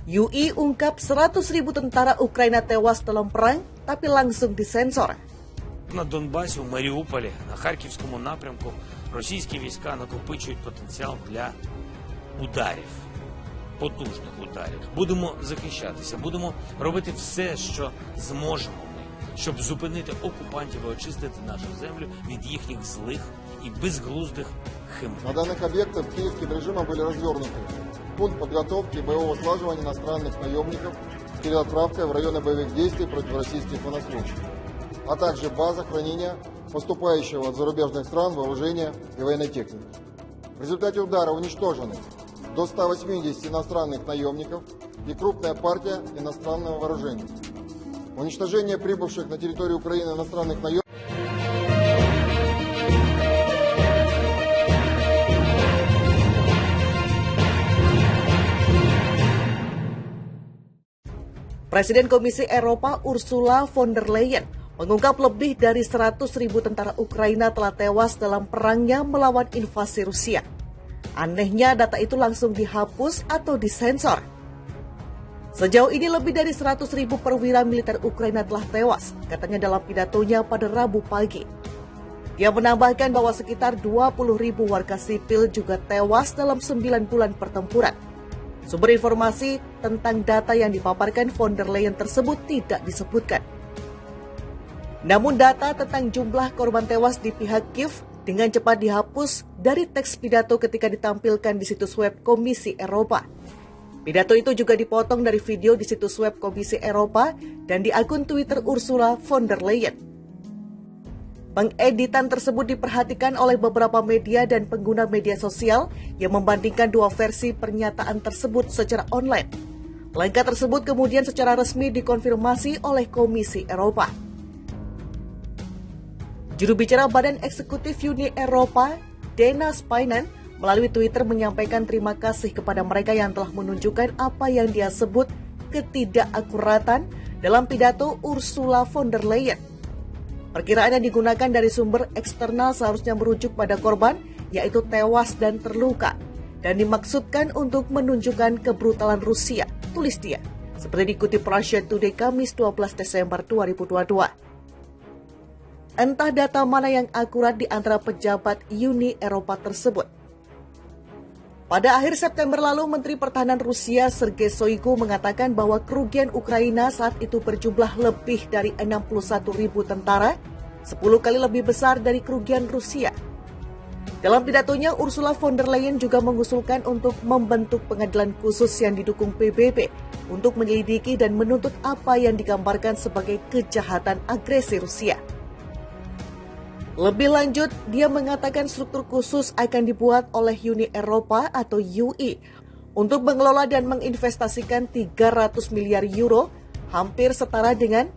UI ungkap 100.000 tentara Ukraina tewas dalam perang, tapi langsung disensor. На Донбасі, у Маріуполі, на Харківському напрямку російські війська накопичують потенціал для ударів, потужних ударів. Будемо захищатися, будемо робити все, що зможемо ми, щоб зупинити окупантів і очистити нашу землю від їхніх злих і безглуздих химер. На данных объектах киевским режимом были развернуты пункт подготовки и боевого слаживания иностранных наемников с переотправкой в районы боевых действий против российских военнослужащих, а также база хранения поступающего от зарубежных стран вооружения и военной техники. В результате удара уничтожены до 180 иностранных наемников и крупная партия иностранного вооружения. Уничтожение прибывших на территорию Украины иностранных наемников Presiden Komisi Eropa Ursula von der Leyen mengungkap lebih dari 100.000 tentara Ukraina telah tewas dalam perangnya melawan invasi Rusia. Anehnya data itu langsung dihapus atau disensor. Sejauh ini lebih dari 100.000 perwira militer Ukraina telah tewas, katanya dalam pidatonya pada Rabu pagi. Dia menambahkan bahwa sekitar 20.000 warga sipil juga tewas dalam 9 bulan pertempuran. Sumber informasi tentang data yang dipaparkan von der Leyen tersebut tidak disebutkan. Namun data tentang jumlah korban tewas di pihak Kiev dengan cepat dihapus dari teks pidato ketika ditampilkan di situs web Komisi Eropa. Pidato itu juga dipotong dari video di situs web Komisi Eropa dan di akun Twitter Ursula von der Leyen. Pengeditan tersebut diperhatikan oleh beberapa media dan pengguna media sosial yang membandingkan dua versi pernyataan tersebut secara online. Langkah tersebut kemudian secara resmi dikonfirmasi oleh Komisi Eropa. Juru bicara Badan Eksekutif Uni Eropa, Dana Spinen, melalui Twitter menyampaikan terima kasih kepada mereka yang telah menunjukkan apa yang dia sebut ketidakakuratan dalam pidato Ursula von der Leyen. Perkiraan yang digunakan dari sumber eksternal seharusnya merujuk pada korban, yaitu tewas dan terluka, dan dimaksudkan untuk menunjukkan kebrutalan Rusia, tulis dia, seperti dikutip Russia Today Kamis 12 Desember 2022. Entah data mana yang akurat di antara pejabat Uni Eropa tersebut. Pada akhir September lalu, Menteri Pertahanan Rusia Sergei Shoigu mengatakan bahwa kerugian Ukraina saat itu berjumlah lebih dari 61.000 tentara, 10 kali lebih besar dari kerugian Rusia. Dalam pidatonya, Ursula von der Leyen juga mengusulkan untuk membentuk pengadilan khusus yang didukung PBB untuk menyelidiki dan menuntut apa yang digambarkan sebagai kejahatan agresi Rusia. Lebih lanjut, dia mengatakan struktur khusus akan dibuat oleh Uni Eropa atau UI untuk mengelola dan menginvestasikan 300 miliar euro, hampir setara dengan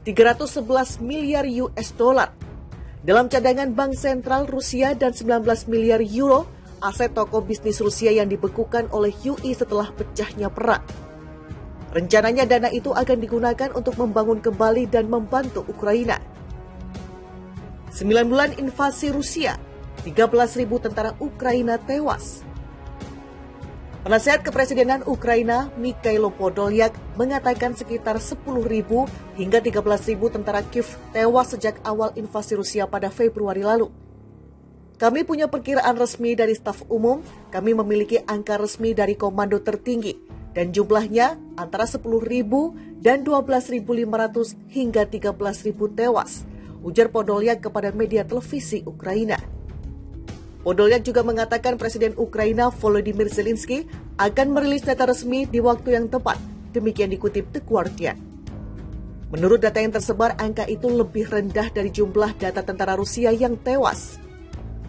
311 miliar US dollar, dalam cadangan Bank Sentral Rusia dan 19 miliar euro aset toko bisnis Rusia yang dibekukan oleh UI setelah pecahnya perang. Rencananya dana itu akan digunakan untuk membangun kembali dan membantu Ukraina. 9 bulan invasi Rusia, 13.000 tentara Ukraina tewas. Penasehat Kepresidenan Ukraina, Mikhailo Podolyak, mengatakan sekitar 10.000 hingga 13.000 tentara Kiev tewas sejak awal invasi Rusia pada Februari lalu. Kami punya perkiraan resmi dari staf umum, kami memiliki angka resmi dari komando tertinggi, dan jumlahnya antara 10.000 dan 12.500 hingga 13.000 tewas, ujar Podolyak kepada media televisi Ukraina. Podolyak juga mengatakan Presiden Ukraina Volodymyr Zelensky akan merilis data resmi di waktu yang tepat, demikian dikutip The Guardian. Menurut data yang tersebar, angka itu lebih rendah dari jumlah data tentara Rusia yang tewas.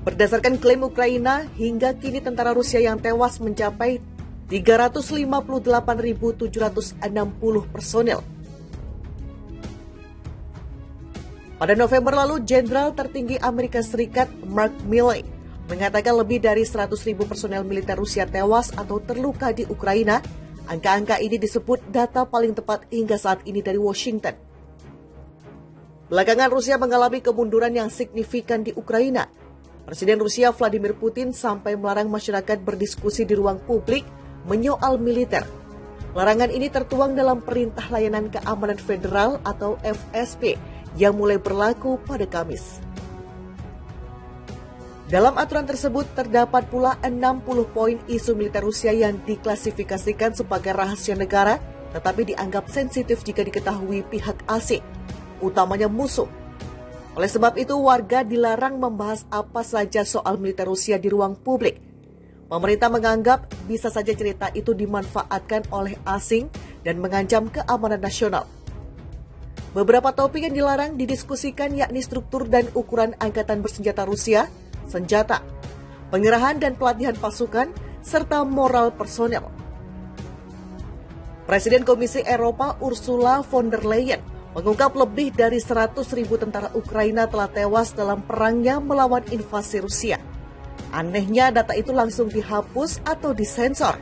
Berdasarkan klaim Ukraina, hingga kini tentara Rusia yang tewas mencapai 358.760 personel. Pada November lalu, Jenderal tertinggi Amerika Serikat Mark Milley mengatakan lebih dari 100.000 personel militer Rusia tewas atau terluka di Ukraina. Angka-angka ini disebut data paling tepat hingga saat ini dari Washington. Belakangan Rusia mengalami kemunduran yang signifikan di Ukraina. Presiden Rusia Vladimir Putin sampai melarang masyarakat berdiskusi di ruang publik menyoal militer. Larangan ini tertuang dalam Perintah Layanan Keamanan Federal atau FSP yang mulai berlaku pada Kamis. Dalam aturan tersebut terdapat pula 60 poin isu militer Rusia yang diklasifikasikan sebagai rahasia negara tetapi dianggap sensitif jika diketahui pihak asing, utamanya musuh. Oleh sebab itu, warga dilarang membahas apa saja soal militer Rusia di ruang publik. Pemerintah menganggap bisa saja cerita itu dimanfaatkan oleh asing dan mengancam keamanan nasional. Beberapa topik yang dilarang didiskusikan yakni struktur dan ukuran angkatan bersenjata Rusia, senjata, pengerahan dan pelatihan pasukan, serta moral personel. Presiden Komisi Eropa Ursula von der Leyen mengungkap lebih dari 100.000 tentara Ukraina telah tewas dalam perangnya melawan invasi Rusia. Anehnya data itu langsung dihapus atau disensor.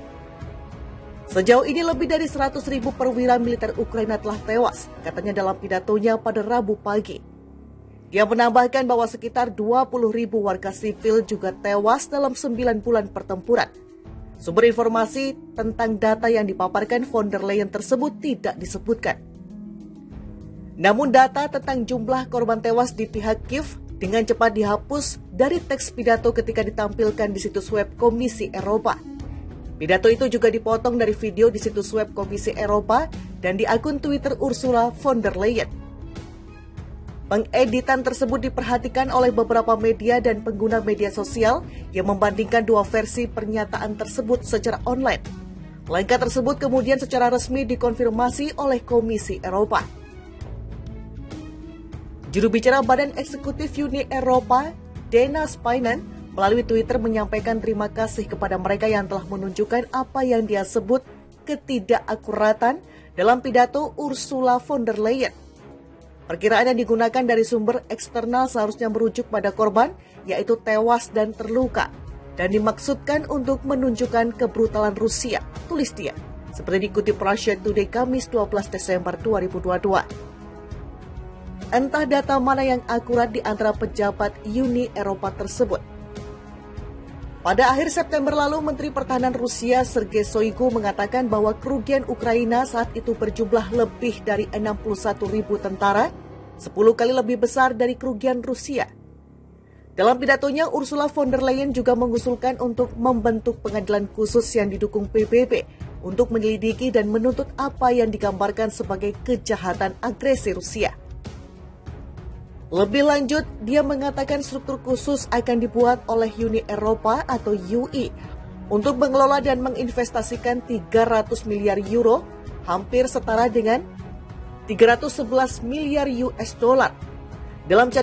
Sejauh ini lebih dari 100.000 perwira militer Ukraina telah tewas, katanya dalam pidatonya pada Rabu pagi. Dia menambahkan bahwa sekitar 20.000 warga sipil juga tewas dalam 9 bulan pertempuran. Sumber informasi tentang data yang dipaparkan von der Leyen tersebut tidak disebutkan. Namun data tentang jumlah korban tewas di pihak Kiev dengan cepat dihapus dari teks pidato ketika ditampilkan di situs web Komisi Eropa. Pidato itu juga dipotong dari video di situs web Komisi Eropa dan di akun Twitter Ursula von der Leyen. Pengeditan tersebut diperhatikan oleh beberapa media dan pengguna media sosial yang membandingkan dua versi pernyataan tersebut secara online. Langkah tersebut kemudian secara resmi dikonfirmasi oleh Komisi Eropa. Juru bicara Badan Eksekutif Uni Eropa, Dana Spinen, melalui Twitter menyampaikan terima kasih kepada mereka yang telah menunjukkan apa yang dia sebut ketidakakuratan dalam pidato Ursula von der Leyen. Perkiraan yang digunakan dari sumber eksternal seharusnya merujuk pada korban, yaitu tewas dan terluka, dan dimaksudkan untuk menunjukkan kebrutalan Rusia, tulis dia, seperti dikutip Russia Today Kamis 12 Desember 2022. Entah data mana yang akurat di antara pejabat Uni Eropa tersebut. Pada akhir September lalu, Menteri Pertahanan Rusia Sergei Shoigu mengatakan bahwa kerugian Ukraina saat itu berjumlah lebih dari 61.000 tentara, 10 kali lebih besar dari kerugian Rusia. Dalam pidatonya, Ursula von der Leyen juga mengusulkan untuk membentuk pengadilan khusus yang didukung PBB untuk menyelidiki dan menuntut apa yang digambarkan sebagai kejahatan agresi Rusia. Lebih lanjut, dia mengatakan struktur khusus akan dibuat oleh Uni Eropa atau UI untuk mengelola dan menginvestasikan 300 miliar euro, hampir setara dengan 311 miliar US dollar dalam